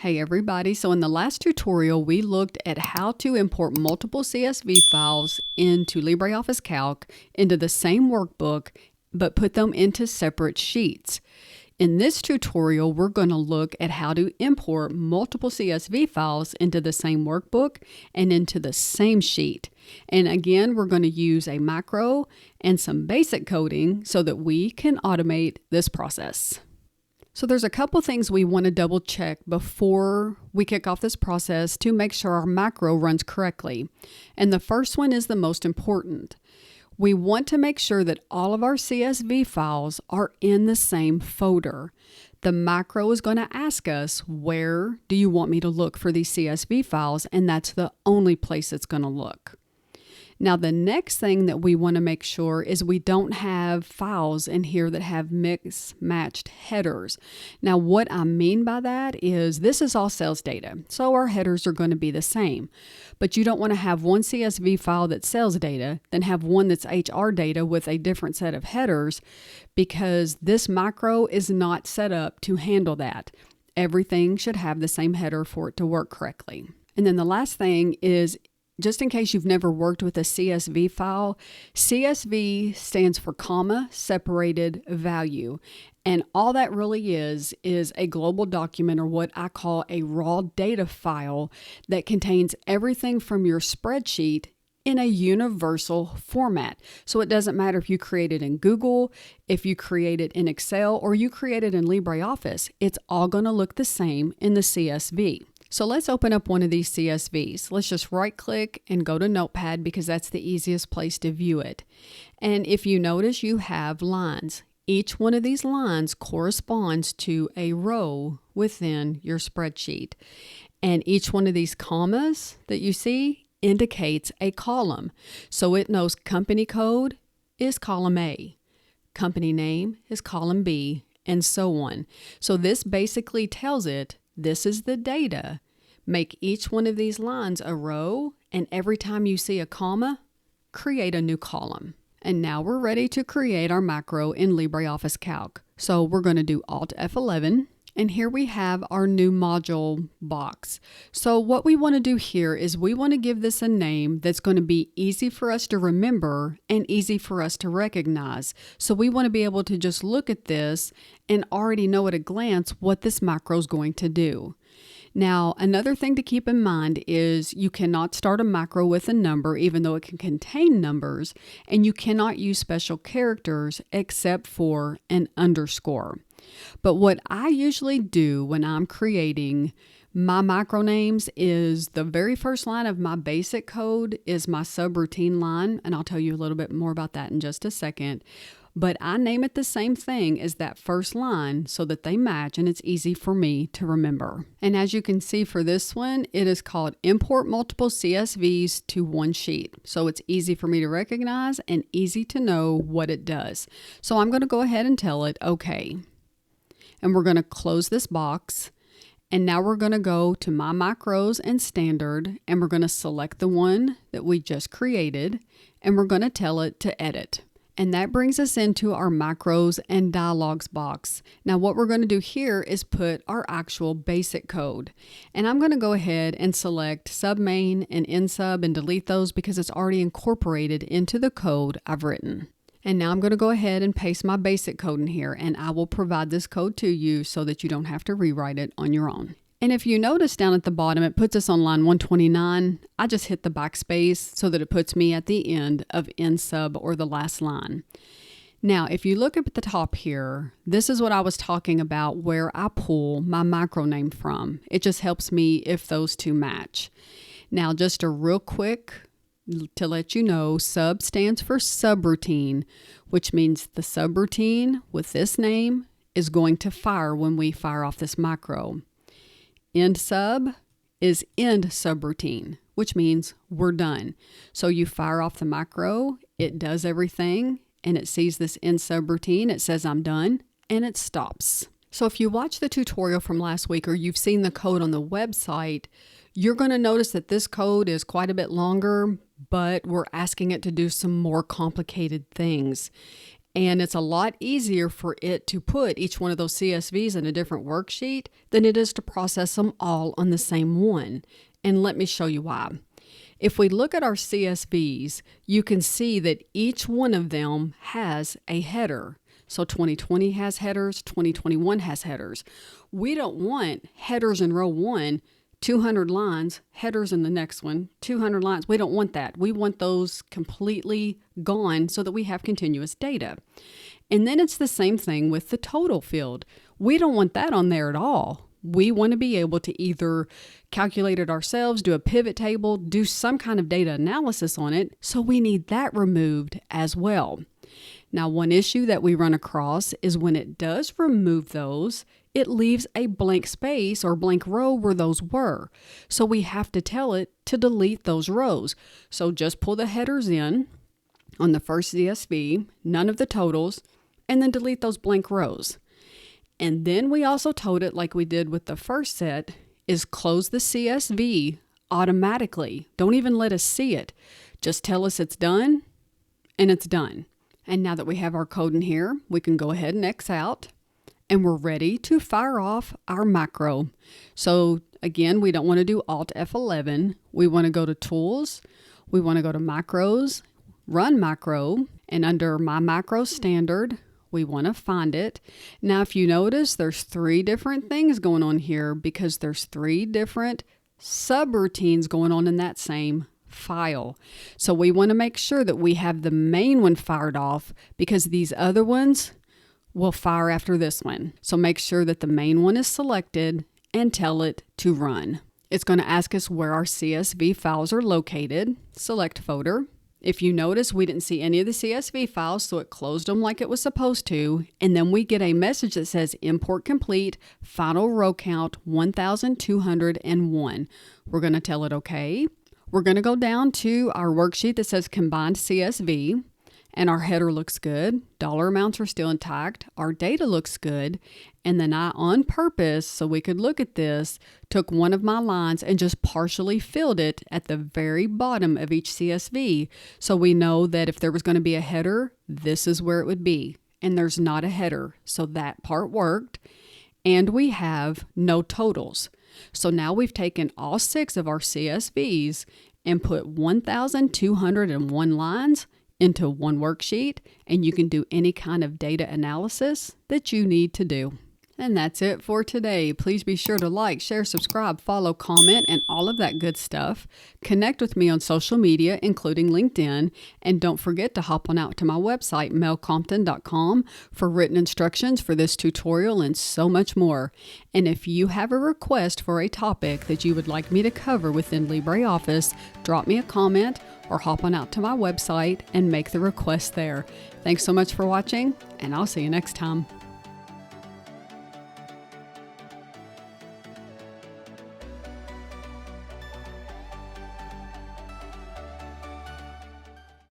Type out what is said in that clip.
Hey everybody, so in the last tutorial we looked at how to import multiple CSV files into LibreOffice Calc into the same workbook but put them into separate sheets. In this tutorial we're going to look at how to import multiple CSV files into the same workbook and into the same sheet. And again, we're going to use a macro and some basic coding so that we can automate this process. So there's a couple things we want to double check before we kick off this process to make sure our macro runs correctly. And the first one is the most important. We want to make sure that all of our CSV files are in the same folder. The macro is going to ask us, where do you want me to look for these CSV files? And that's the only place it's going to look. Now, the next thing that we want to make sure is we don't have files in here that have mismatched headers. Now, what I mean by that is this is all sales data, so our headers are going to be the same. But you don't want to have one CSV file that's sales data, then have one that's HR data with a different set of headers, because this macro is not set up to handle that. Everything should have the same header for it to work correctly. And then the last thing is, just in case you've never worked with a CSV file, CSV stands for comma separated value. And all that really is a global document, or what I call a raw data file, that contains everything from your spreadsheet in a universal format. So it doesn't matter if you create it in Google, if you create it in Excel, or you create it in LibreOffice, it's all going to look the same in the CSV. So let's open up one of these CSVs. Let's just right click and go to Notepad because that's the easiest place to view it. And if you notice, you have lines. Each one of these lines corresponds to a row within your spreadsheet. And each one of these commas that you see indicates a column. So it knows company code is column A, company name is column B, and so on. So this basically tells it this is the data. Make each one of these lines a row, and every time you see a comma, create a new column. And now we're ready to create our macro in LibreOffice Calc. So we're going to do Alt F11, and here we have our new module box. So what we want to do here is we want to give this a name that's going to be easy for us to remember and easy for us to recognize. So we want to be able to just look at this and already know at a glance what this macro is going to do. Now, another thing to keep in mind is you cannot start a macro with a number, even though it can contain numbers, and you cannot use special characters except for an underscore. But what I usually do when I'm creating my macro names is the very first line of my basic code is my subroutine line, and I'll tell you a little bit more about that in just a second. But I name it the same thing as that first line so that they match and it's easy for me to remember. And as you can see for this one, it is called Import Multiple CSVs to One Sheet. So it's easy for me to recognize and easy to know what it does. So I'm going to go ahead and tell it OK. And we're going to close this box. And now we're going to go to My Macros and Standard, and we're going to select the one that we just created, and we're going to tell it to edit. And that brings us into our macros and dialogues box. Now what we're going to do here is put our actual basic code. And I'm going to go ahead and select submain and insub and delete those because it's already incorporated into the code I've written. And now I'm going to go ahead and paste my basic code in here, and I will provide this code to you so that you don't have to rewrite it on your own. And if you notice down at the bottom, it puts us on line 129. I just hit the backspace so that it puts me at the end of insub, or the last line. Now, if you look up at the top here, this is what I was talking about where I pull my macro name from. It just helps me if those two match. Now, just a real quick to let you know, sub stands for subroutine, which means the subroutine with this name is going to fire when we fire off this macro. End sub is end subroutine, which means we're done. So you fire off the macro, it does everything, and it sees this end subroutine, it says I'm done, and it stops. So if you watched the tutorial from last week, or you've seen the code on the website, you're going to notice that this code is quite a bit longer, but we're asking it to do some more complicated things. And it's a lot easier for it to put each one of those CSVs in a different worksheet than it is to process them all on the same one. And let me show you why. If we look at our CSVs, you can see that each one of them has a header. So 2020 has headers, 2021 has headers. We don't want headers in row 1, 200 lines, headers in the next one, 200 lines. We don't want that. We want those completely gone so that we have continuous data. And then it's the same thing with the total field. We don't want that on there at all. We want to be able to either calculate it ourselves, do a pivot table, do some kind of data analysis on it. So we need that removed as well. Now, one issue that we run across is when it does remove those, it leaves a blank space or blank row where those were. So we have to tell it to delete those rows. So just pull the headers in on the first CSV, none of the totals, and then delete those blank rows. And then we also told it, like we did with the first set, is close the CSV automatically. Don't even let us see it. Just tell us it's done, and it's done. And now that we have our code in here, we can go ahead and X out, and we're ready to fire off our macro. So again, we don't want to do Alt F11. We want to go to Tools. We want to go to Macros, Run Macro, and under My Macro Standard, we want to find it. Now, if you notice, there's 3 different things going on here because there's 3 different subroutines going on in that same file. So we want to make sure that we have the main one fired off because these other ones will fire after this one. So make sure that the main one is selected and tell it to run. It's going to ask us where our CSV files are located. Select folder. If you notice, we didn't see any of the CSV files, so it closed them like it was supposed to. And then we get a message that says import complete, final row count 1,201. We're going to tell it okay. We're going to go down to our worksheet that says combined CSV, and our header looks good. Dollar amounts are still intact. Our data looks good. And then I, on purpose, so we could look at this, took one of my lines and just partially filled it at the very bottom of each CSV. So we know that if there was going to be a header, this is where it would be. And there's not a header. So that part worked. And we have no totals. So now we've taken all 6 of our CSVs and put 1,201 lines into one worksheet, and you can do any kind of data analysis that you need to do. And that's it for today. Please be sure to like, share, subscribe, follow, comment, and all of that good stuff. Connect with me on social media, including LinkedIn. And don't forget to hop on out to my website, melcompton.com, for written instructions for this tutorial and so much more. And if you have a request for a topic that you would like me to cover within LibreOffice, drop me a comment or hop on out to my website and make the request there. Thanks so much for watching, and I'll see you next time.